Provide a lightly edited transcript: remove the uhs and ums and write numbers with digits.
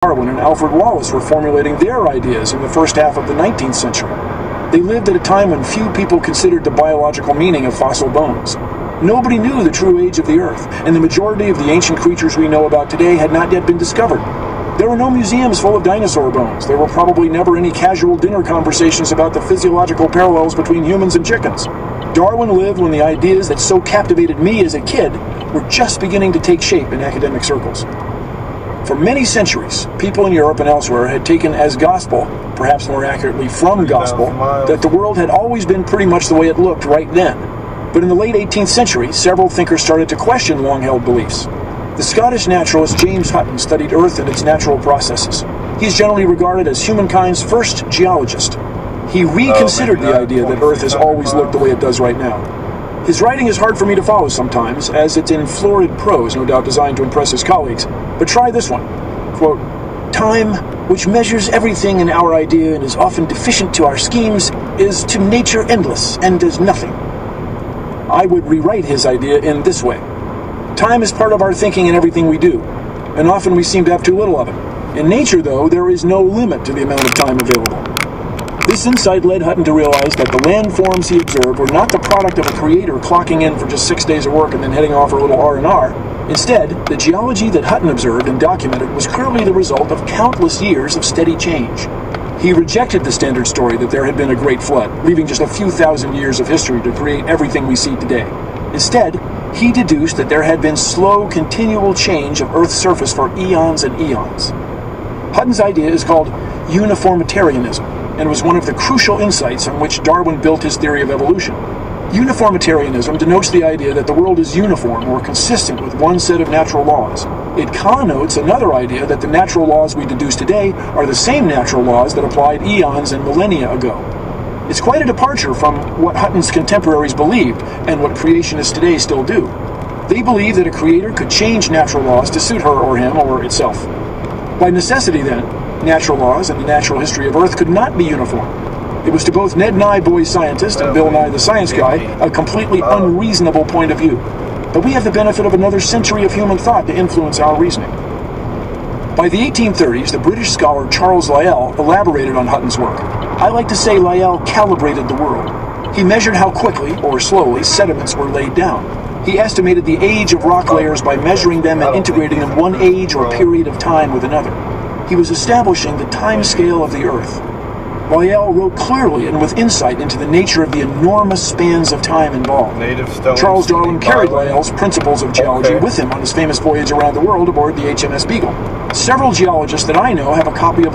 Darwin and Alfred Wallace were formulating their ideas in the first half of the 19th century. They lived at a time when few people considered the biological meaning of fossil bones. Nobody knew the true age of the Earth, and the majority of the ancient creatures we know about today had not yet been discovered. There were no museums full of dinosaur bones. There were probably never any casual dinner conversations about the physiological parallels between humans and chickens. Darwin lived when the ideas that so captivated me as a kid were just beginning to take shape in academic circles. For many centuries, people in Europe and elsewhere had taken as gospel, perhaps more accurately from gospel, that the world had always been pretty much the way it looked right then. But in the late 18th century, several thinkers started to question long-held beliefs. The Scottish naturalist James Hutton studied Earth and its natural processes. He is generally regarded as humankind's first geologist. He reconsidered the idea that Earth has always looked the way it does right now. His writing is hard for me to follow sometimes, as it's in florid prose, no doubt designed to impress his colleagues. But try this one. Quote, "Time, which measures everything in our idea and is often deficient to our schemes, is to nature endless and does nothing." I would rewrite his idea in this way. Time is part of our thinking in everything we do, and often we seem to have too little of it. In nature, though, there is no limit to the amount of time available. This insight led Hutton to realize that the landforms he observed were not the product of a creator clocking in for just 6 days of work and then heading off for a little R&R. Instead, the geology that Hutton observed and documented was clearly the result of countless years of steady change. He rejected the standard story that there had been a great flood, leaving just a few thousand years of history to create everything we see today. Instead, he deduced that there had been slow, continual change of Earth's surface for eons and eons. Hutton's idea is called uniformitarianism, and was one of the crucial insights on which Darwin built his theory of evolution. Uniformitarianism denotes the idea that the world is uniform or consistent with one set of natural laws. It connotes another idea that the natural laws we deduce today are the same natural laws that applied eons and millennia ago. It's quite a departure from what Hutton's contemporaries believed and what creationists today still do. They believe that a creator could change natural laws to suit her or him or itself. By necessity, then, natural laws and the natural history of Earth could not be uniform. It was to both Ned Nye, boy scientist, and Bill Nye, the science guy, a completely unreasonable point of view. But we have the benefit of another century of human thought to influence our reasoning. By the 1830s, the British scholar Charles Lyell elaborated on Hutton's work. I like to say Lyell calibrated the world. He measured how quickly, or slowly, sediments were laid down. He estimated the age of rock layers by measuring them and integrating them one age or period of time with another. He was establishing the time scale of the Earth. Lyell wrote clearly and with insight into the nature of the enormous spans of time involved. Charles Darwin carried Lyell's principles of geology with him on his famous voyage around the world aboard the HMS Beagle. Several geologists that I know have a copy of